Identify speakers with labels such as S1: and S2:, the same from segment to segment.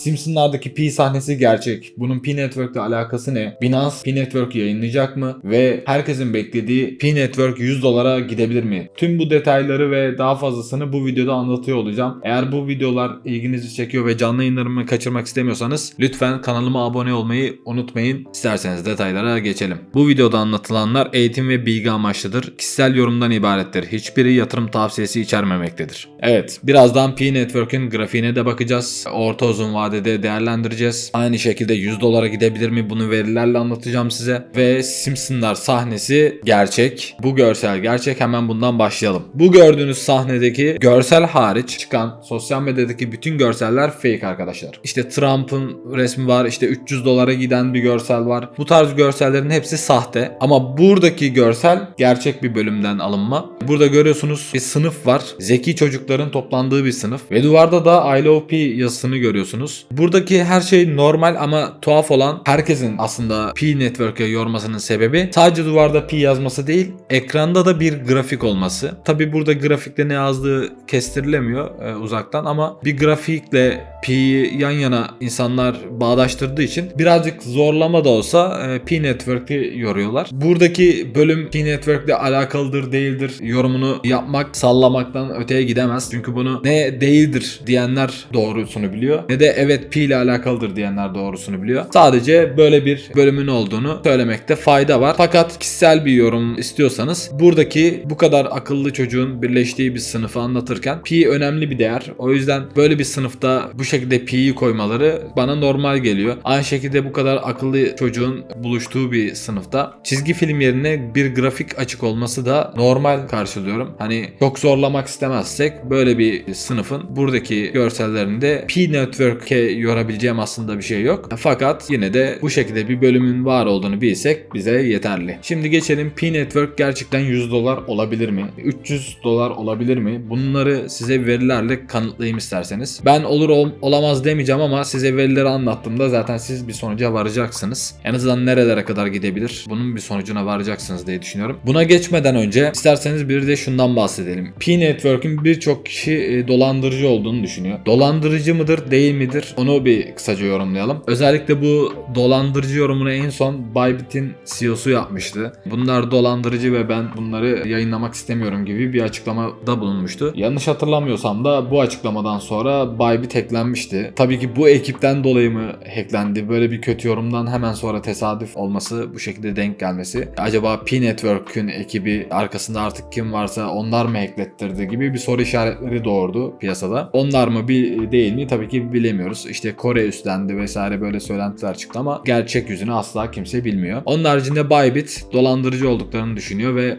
S1: Simpsons'lardaki Pi sahnesi gerçek. Bunun Pi Network'le alakası ne? Binance Pi Network yayınlayacak mı? Ve herkesin beklediği Pi Network $100'a gidebilir mi? Tüm bu detayları ve daha fazlasını bu videoda anlatıyor olacağım. Eğer bu videolar ilginizi çekiyor ve canlı yayınlarımı kaçırmak istemiyorsanız lütfen kanalıma abone olmayı unutmayın. İsterseniz detaylara geçelim. Bu videoda anlatılanlar eğitim ve bilgi amaçlıdır. Kişisel yorumdan ibarettir. Hiçbiri yatırım tavsiyesi içermemektedir. Evet, birazdan Pi Network'ün grafiğine de bakacağız. Orta uzun vadede değerlendireceğiz. Aynı şekilde $100'a gidebilir mi? Bunu verilerle anlatacağım size. Ve Simpsons'lar sahnesi gerçek. Bu görsel gerçek. Hemen bundan başlayalım. Bu gördüğünüz sahnedeki görsel hariç çıkan sosyal medyadaki bütün görseller fake arkadaşlar. İşte Trump'ın resmi var. İşte $300'a giden bir görsel var. Bu tarz görsellerin hepsi sahte. Ama buradaki görsel gerçek bir bölümden alınma. Burada görüyorsunuz bir sınıf var. Zeki çocukların toplandığı bir sınıf. Ve duvarda da I Love Pi yazısını görüyorsunuz. Buradaki her şey normal ama tuhaf olan herkesin aslında Pi Network'e yormasının sebebi sadece duvarda Pi yazması değil, ekranda da bir grafik olması. Tabi burada grafikte ne yazdığı kestirilemiyor uzaktan ama bir grafikle Pi'yi yan yana insanlar bağdaştırdığı için birazcık zorlama da olsa Pi Network'i yoruyorlar. Buradaki bölüm Pi Network'le alakalıdır değildir yorumunu yapmak sallamaktan öteye gidemez. Çünkü bunu ne değildir diyenler doğrusunu biliyor ne de evet Pi ile alakalıdır diyenler doğrusunu biliyor. Sadece böyle bir bölümün olduğunu söylemekte fayda var. Fakat kişisel bir yorum istiyorsanız buradaki bu kadar akıllı çocuğun birleştiği bir sınıfı anlatırken Pi önemli bir değer. O yüzden böyle bir sınıfta bu şekilde Pi'yi koymaları bana normal geliyor. Aynı şekilde bu kadar akıllı çocuğun buluştuğu bir sınıfta çizgi film yerine bir grafik açık olması da normal karşılıyorum. Hani çok zorlamak istemezsek böyle bir sınıfın buradaki görsellerinde Pi Network'e yorabileceğim aslında bir şey yok. Fakat yine de bu şekilde bir bölümün var olduğunu bilsek bize yeterli. Şimdi geçelim, Pi Network gerçekten $100 olabilir mi? $300 olabilir mi? Bunları size verilerle kanıtlayayım isterseniz. Ben olur olamaz demeyeceğim ama size verileri anlattığımda zaten siz bir sonuca varacaksınız. En azından nerelere kadar gidebilir? Bunun bir sonucuna varacaksınız diye düşünüyorum. Buna geçmeden önce isterseniz bir de şundan bahsedelim. Pi Network'ün birçok kişi dolandırıcı olduğunu düşünüyor. Dolandırıcı mıdır, değil midir? Onu bir kısaca yorumlayalım. Özellikle bu dolandırıcı yorumunu en son Bybit'in CEO'su yapmıştı. Bunlar dolandırıcı ve ben bunları yayınlamak istemiyorum gibi bir açıklamada bulunmuştu. Yanlış hatırlamıyorsam da bu açıklamadan sonra Bybit hacklenmişti. Tabii ki bu ekipten dolayı mı hacklendi? Böyle bir kötü yorumdan hemen sonra tesadüf olması, bu şekilde denk gelmesi. Acaba Pi Network'ün ekibi arkasında artık kim varsa onlar mı hacklettirdi gibi bir soru işaretleri doğurdu piyasada. Onlar mı değil mi? Tabii ki bilemiyoruz. İşte Kore üstlendi vesaire böyle söylentiler çıktı ama gerçek yüzünü asla kimse bilmiyor. Onun haricinde Bybit dolandırıcı olduklarını düşünüyor ve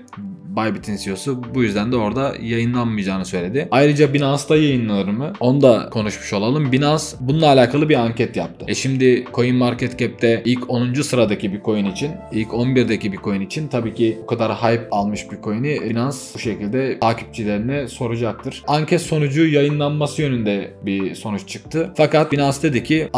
S1: Bybit'in CEO'su bu yüzden de orada yayınlanmayacağını söyledi. Ayrıca Binance'da yayınlanır mı? Onu da konuşmuş olalım. Binance bununla alakalı bir anket yaptı. Şimdi CoinMarketCap'te ilk 10. sıradaki bir coin için, ilk 11'deki bir coin için tabii ki bu kadar hype almış bir coin'i Binance bu şekilde takipçilerine soracaktır. Anket sonucu yayınlanması yönünde bir sonuç çıktı. Fakat Binance dedi ki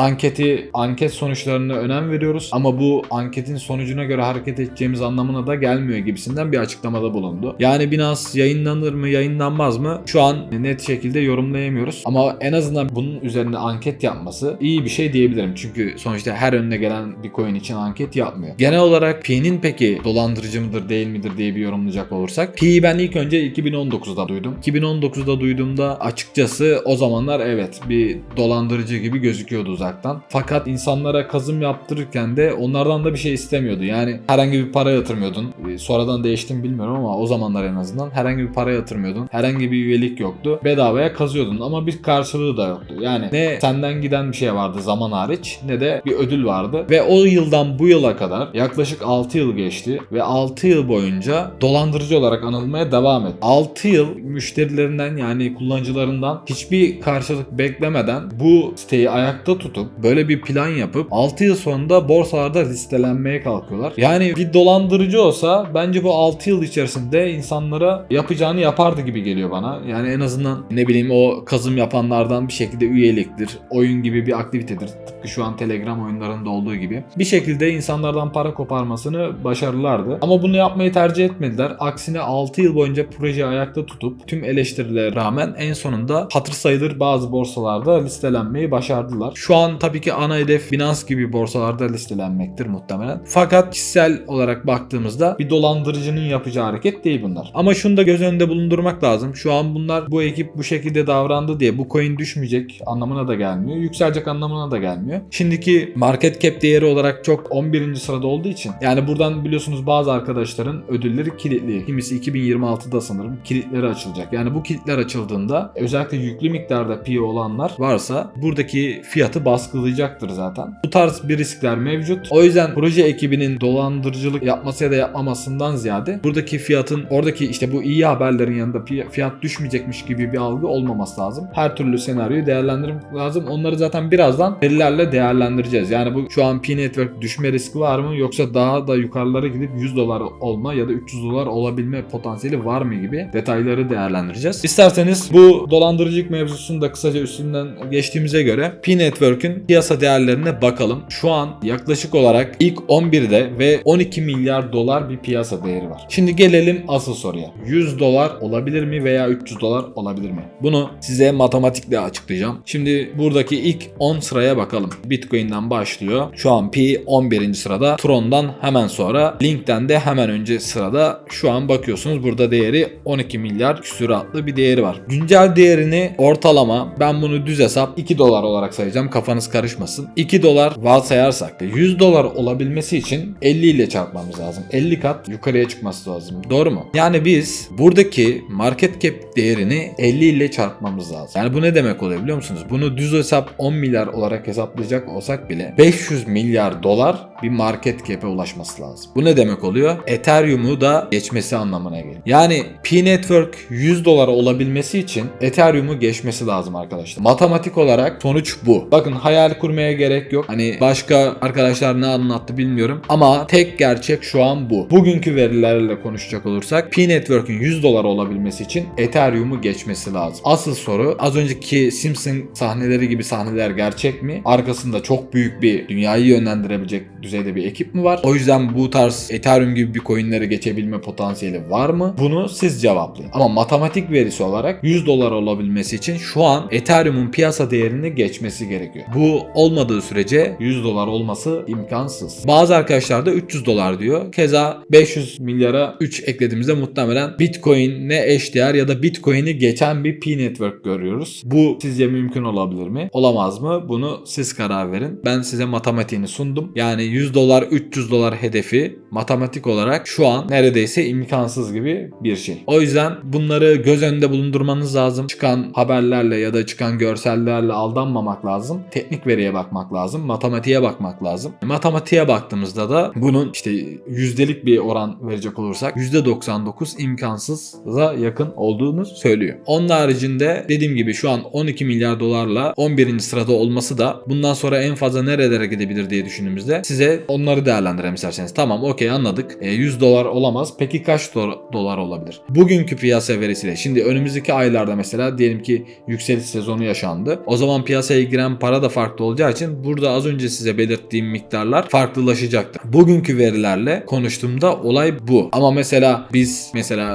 S1: anket sonuçlarına önem veriyoruz ama bu anketin sonucuna göre hareket edeceğimiz anlamına da gelmiyor gibisinden bir açıklamada bulundu. Yani Binance yayınlanır mı yayınlanmaz mı şu an net şekilde yorumlayamıyoruz. Ama en azından bunun üzerine anket yapması iyi bir şey diyebilirim. Çünkü sonuçta her önüne gelen bir coin için anket yapmıyor. Genel olarak Pi'nin peki dolandırıcı mıdır değil midir diye bir yorumlayacak olursak. Pi'yi ben ilk önce 2019'da duydum. 2019'da duyduğumda açıkçası o zamanlar evet bir dolandırıcı gibi gözüküyordu uzaktan. Fakat insanlara kazım yaptırırken de onlardan da bir şey istemiyordu. Yani herhangi bir para yatırmıyordun. Sonradan değiştim bilmiyorum ama o zamanlar en azından herhangi bir para yatırmıyordun. Herhangi bir üyelik yoktu. Bedavaya kazıyordun ama bir karşılığı da yoktu. Yani ne senden giden bir şey vardı zaman hariç ne de bir ödül vardı. Ve o yıldan bu yıla kadar yaklaşık 6 yıl geçti ve 6 yıl boyunca dolandırıcı olarak anılmaya devam etti. 6 yıl müşterilerinden yani kullanıcılarından hiçbir karşılık beklemeden bu siteyi ayakta tutup böyle bir plan yapıp 6 yıl sonunda borsalarda listelenmeye kalkıyorlar. Yani bir dolandırıcı olsa bence bu 6 yıl içerisinde seviyesinde insanlara yapacağını yapardı gibi geliyor bana. Yani en azından ne bileyim o kazım yapanlardan bir şekilde üyeliktir, oyun gibi bir aktivitedir. Tıpkı şu an Telegram oyunlarında olduğu gibi. Bir şekilde insanlardan para koparmasını başarırlardı. Ama bunu yapmayı tercih etmediler. Aksine 6 yıl boyunca projeyi ayakta tutup tüm eleştirilere rağmen en sonunda hatır sayılır bazı borsalarda listelenmeyi başardılar. Şu an tabii ki ana hedef Binance gibi borsalarda listelenmektir muhtemelen. Fakat kişisel olarak baktığımızda bir dolandırıcının yapacağı hareket değil bunlar. Ama şunu da göz önünde bulundurmak lazım. Şu an bu ekip bu şekilde davrandı diye bu coin düşmeyecek anlamına da gelmiyor. Yükselecek anlamına da gelmiyor. Şimdiki market cap değeri olarak çok 11. sırada olduğu için yani buradan biliyorsunuz bazı arkadaşların ödülleri kilitli. Kimisi 2026'da sanırım kilitleri açılacak. Yani bu kilitler açıldığında özellikle yüklü miktarda PE olanlar varsa buradaki fiyatı baskılayacaktır zaten. Bu tarz bir riskler mevcut. O yüzden proje ekibinin dolandırıcılık yapması ya da yapmamasından ziyade buradaki fiyatın oradaki işte bu iyi haberlerin yanında fiyat düşmeyecekmiş gibi bir algı olmaması lazım. Her türlü senaryoyu değerlendirmek lazım. Onları zaten birazdan verilerle değerlendireceğiz. Yani bu şu an P-Network düşme riski var mı yoksa daha da yukarılara gidip $100 olma ya da $300 olabilme potansiyeli var mı gibi detayları değerlendireceğiz. İsterseniz bu dolandırıcılık mevzusunu da kısaca üstünden geçtiğimize göre P-Network'ün piyasa değerlerine bakalım. Şu an yaklaşık olarak ilk 11'de ve 12 milyar dolar bir piyasa değeri var. Şimdi gelelim asıl soruya. $100 olabilir mi veya $300 olabilir mi? Bunu size matematikle açıklayacağım. Şimdi buradaki ilk 10 sıraya bakalım. Bitcoin'den başlıyor. Şu an Pi 11. sırada. Tron'dan hemen sonra. Link'ten de hemen önce sırada. Şu an bakıyorsunuz burada değeri 12 milyar küsuratlı bir değeri var. Güncel değerini ortalama ben bunu düz hesap $2 olarak sayacağım. Kafanız karışmasın. $2 varsayarsak $100 olabilmesi için 50 ile çarpmamız lazım. 50 kat yukarıya çıkması lazım. Doğru mu? Yani biz buradaki market cap değerini 50 ile çarpmamız lazım. Yani bu ne demek oluyor biliyor musunuz? Bunu düz hesap 10 milyar olarak hesaplayacak olsak bile 500 milyar dolar bir market cap'e ulaşması lazım. Bu ne demek oluyor? Ethereum'u da geçmesi anlamına geliyor. Yani P-Network $100 olabilmesi için Ethereum'u geçmesi lazım arkadaşlar. Matematik olarak sonuç bu. Bakın hayal kurmaya gerek yok. Hani başka arkadaşlar ne anlattı bilmiyorum ama tek gerçek şu an bu. Bugünkü verilerle konuşacak olursak P-Network'ün $100 olabilmesi için Ethereum'u geçmesi lazım. Asıl soru az önceki Simpson sahneleri gibi sahneler gerçek mi? Arkasında çok büyük bir dünyayı yönlendirebilecek düzeyde bir ekip mi var? O yüzden bu tarz Ethereum gibi bir coinleri geçebilme potansiyeli var mı? Bunu siz cevaplayın. Ama matematik verisi olarak $100 olabilmesi için şu an Ethereum'un piyasa değerini geçmesi gerekiyor. Bu olmadığı sürece $100 olması imkansız. Bazı arkadaşlar da $300 diyor. Keza 500 milyara 3 eklediğimizde muhtemelen Bitcoin'le eşdeğer ya da Bitcoin'i geçen bir P-Network görüyoruz. Bu sizce mümkün olabilir mi? Olamaz mı? Bunu siz karar verin. Ben size matematiğini sundum. Yani $100 $300 hedefi matematik olarak şu an neredeyse imkansız gibi bir şey. O yüzden bunları göz önünde bulundurmanız lazım. Çıkan haberlerle ya da çıkan görsellerle aldanmamak lazım. Teknik veriye bakmak lazım. Matematiğe bakmak lazım. Matematiğe baktığımızda da bunun işte yüzdelik bir oran verecek olursak %99 imkansıza yakın olduğunu söylüyor. Onun haricinde dediğim gibi şu an 12 milyar dolarla 11. sırada olması da bundan sonra en fazla nerelere gidebilir diye düşündüğümüzde size onları değerlendirelim isterseniz. Tamam okey anladık. $100 olamaz. Peki kaç dolar olabilir? Bugünkü piyasa verisiyle şimdi önümüzdeki aylarda mesela diyelim ki yükseliş sezonu yaşandı. O zaman piyasaya giren para da farklı olacağı için burada az önce size belirttiğim miktarlar farklılaşacaktır. Bugünkü verilerle konuştuğumda olay bu. Ama mesela biz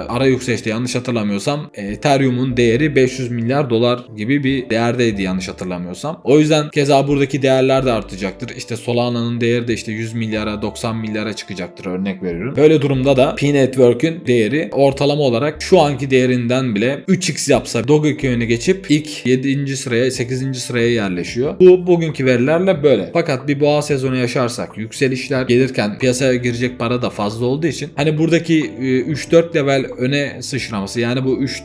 S1: ara yükselişte yanlış hatırlamıyorsam Ethereum'un değeri 500 milyar dolar gibi bir değerdeydi yanlış hatırlamıyorsam. O yüzden keza buradaki değerler de artacaktır. İşte Solana'nın değeri de işte 100 milyara 90 milyara çıkacaktır örnek veriyorum. Böyle durumda da P-Network'ün değeri ortalama olarak şu anki değerinden bile 3x yapsa Dogecoin'e geçip ilk 7. sıraya 8. sıraya yerleşiyor. Bu bugünkü verilerle böyle. Fakat bir boğa sezonu yaşarsak yükselişler gelirken piyasaya girecek para da fazla olduğu için hani buradaki 3-4 level öne sıçraması yani bu 3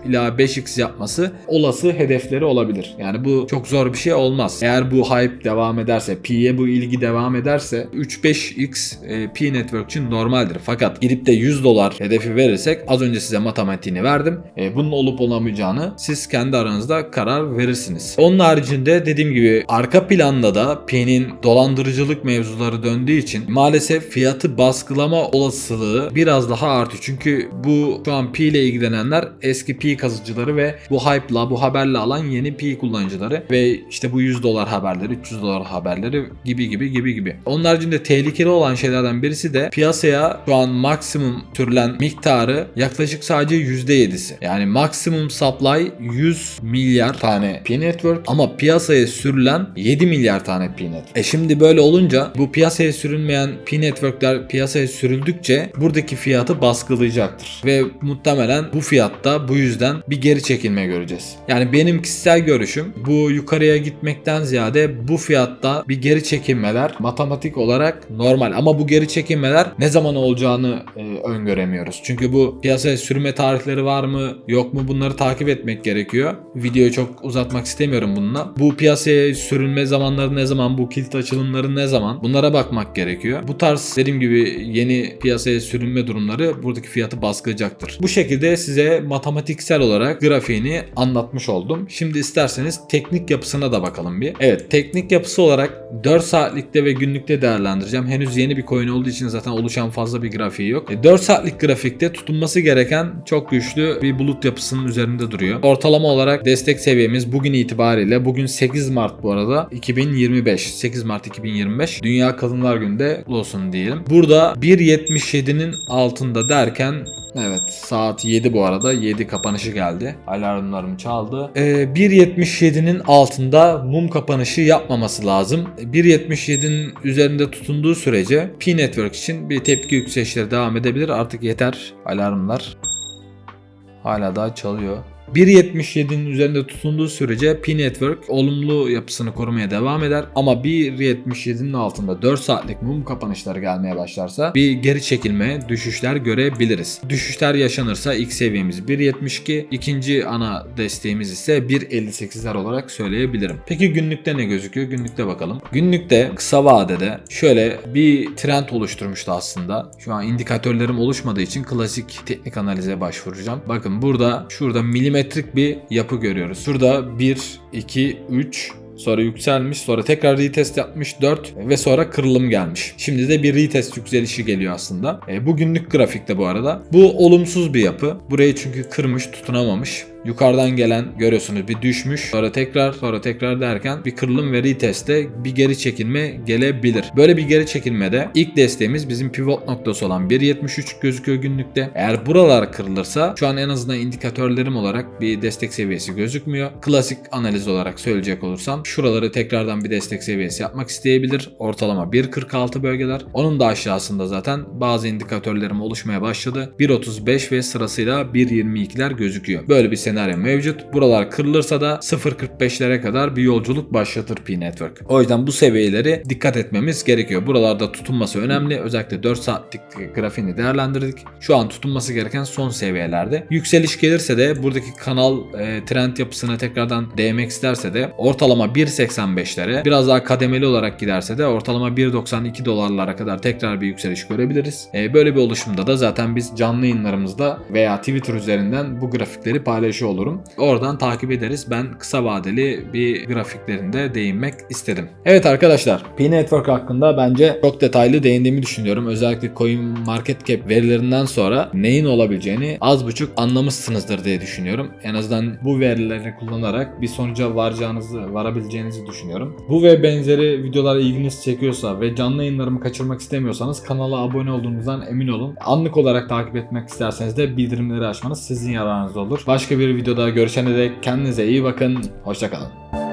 S1: ila 5x yapması olası hedefleri olabilir. Yani bu çok zor bir şey olmaz. Eğer bu hype devam ederse, P'ye bu ilgi devam ederse 3-5x P-Network için normaldir. Fakat gidip de $100 hedefi verirsek az önce size matematiğini verdim. Bunun olup olamayacağını siz kendi aranızda karar verirsiniz. Onun haricinde dediğim gibi arka planda da P'nin dolandırıcılık mevzuları döndüğü için maalesef fiyatı baskılama olasılığı biraz daha daha artıyor. Çünkü bu şu an Pi ile ilgilenenler eski Pi kazıcıları ve bu hype'la, bu haberle alan yeni Pi kullanıcıları ve işte bu $100 haberleri, $300 haberleri gibi. Onun haricinde tehlikeli olan şeylerden birisi de piyasaya şu an maksimum sürülen miktarı yaklaşık sadece %7'si. Yani maksimum supply 100 milyar tane Pi network ama piyasaya sürülen 7 milyar tane Pi network. Şimdi böyle olunca bu piyasaya sürülmeyen Pi networkler piyasaya sürüldükçe buradaki fiyatı baskılayacaktır. Ve muhtemelen bu fiyatta bu yüzden bir geri çekilme göreceğiz. Yani benim kişisel görüşüm bu yukarıya gitmekten ziyade bu fiyatta bir geri çekilmeler matematik olarak normal. Ama bu geri çekilmeler ne zaman olacağını öngöremiyoruz. Çünkü bu piyasaya sürme tarihleri var mı yok mu bunları takip etmek gerekiyor. Videoyu çok uzatmak istemiyorum bununla. Bu piyasaya sürülme zamanları ne zaman, bu kilit açılımları ne zaman bunlara bakmak gerekiyor. Bu tarz dediğim gibi yeni piyasaya sürülme durumları buradaki fiyatı baskılayacaktır. Bu şekilde size matematiksel olarak grafiğini anlatmış oldum. Şimdi isterseniz teknik yapısına da bakalım bir. Evet, teknik yapısı olarak 4 saatlikte ve günlükte değerlendireceğim. Henüz yeni bir coin olduğu için zaten oluşan fazla bir grafiği yok. 4 saatlik grafikte tutunması gereken çok güçlü bir bulut yapısının üzerinde duruyor. Ortalama olarak destek seviyemiz bugün itibariyle, bugün 8 Mart bu arada 2025. 8 Mart 2025 Dünya Kadınlar Günü'nde olsun diyelim. Burada 1.77'nin altında derken evet, saat 7 bu arada. 7 kapanışı geldi. Alarmlarım çaldı. 1.77'nin altında mum kapanışı yapmaması lazım. 1.77'nin üzerinde tutunduğu sürece Pi Network için bir tepki yükselişleri devam edebilir. Artık yeter alarmlar. Hala daha çalıyor. 1.77'nin üzerinde tutunduğu sürece Pi Network olumlu yapısını korumaya devam eder. Ama 1.77'nin altında 4 saatlik mum kapanışları gelmeye başlarsa bir geri çekilme, düşüşler görebiliriz. Düşüşler yaşanırsa ilk seviyemiz 1.72, ikinci ana desteğimiz ise 1.58'ler olarak söyleyebilirim. Peki günlükte ne gözüküyor? Günlükte bakalım. Günlükte kısa vadede şöyle bir trend oluşturmuştu aslında. Şu an indikatörlerim oluşmadığı için klasik teknik analize başvuracağım. Bakın şurada milimetrik bir yapı görüyoruz. Şurada 1, 2, 3 sonra yükselmiş, sonra tekrar retest yapmış 4 ve sonra kırılım gelmiş. Şimdi de bir retest yükselişi geliyor aslında. Bu günlük grafikte bu arada. Bu olumsuz bir yapı. Burayı çünkü kırmış, tutunamamış. Yukarıdan gelen görüyorsunuz bir düşmüş, sonra tekrar derken bir kırılım ve reteste bir geri çekilme gelebilir. Böyle bir geri çekilmede ilk desteğimiz bizim pivot noktası olan 1.73 gözüküyor günlükte. Eğer buralar kırılırsa şu an en azından indikatörlerim olarak bir destek seviyesi gözükmüyor. Klasik analiz olarak söyleyecek olursam şuraları tekrardan bir destek seviyesi yapmak isteyebilir. Ortalama 1.46 bölgeler. Onun da aşağısında zaten bazı indikatörlerim oluşmaya başladı. 1.35 ve sırasıyla 1.22'ler gözüküyor. Böyle bir senaryo mevcut. Buralar kırılırsa da 0.45'lere kadar bir yolculuk başlatır Pi Network. O yüzden bu seviyeleri dikkat etmemiz gerekiyor. Buralarda tutunması önemli. Özellikle 4 saatlik grafiğini değerlendirdik. Şu an tutunması gereken son seviyelerde. Yükseliş gelirse de buradaki kanal trend yapısına tekrardan değmek isterse de ortalama 1.85'lere, biraz daha kademeli olarak giderse de ortalama 1.92 dolarlara kadar tekrar bir yükseliş görebiliriz. Böyle bir oluşumda da zaten biz canlı yayınlarımızda veya Twitter üzerinden bu grafikleri paylaşıyor olurum. Oradan takip ederiz. Ben kısa vadeli bir grafiklerinde değinmek istedim. Evet arkadaşlar, Pi Network hakkında bence çok detaylı değindiğimi düşünüyorum. Özellikle CoinMarketCap verilerinden sonra neyin olabileceğini az buçuk anlamışsınızdır diye düşünüyorum. En azından bu verileri kullanarak bir sonuca varabileceğinizi düşünüyorum. Bu ve benzeri videolar ilginizi çekiyorsa ve canlı yayınlarımı kaçırmak istemiyorsanız kanala abone olduğunuzdan emin olun. Anlık olarak takip etmek isterseniz de bildirimleri açmanız sizin yararınıza olur. Başka bir videoda görüşene dek kendinize iyi bakın. Hoşça kalın.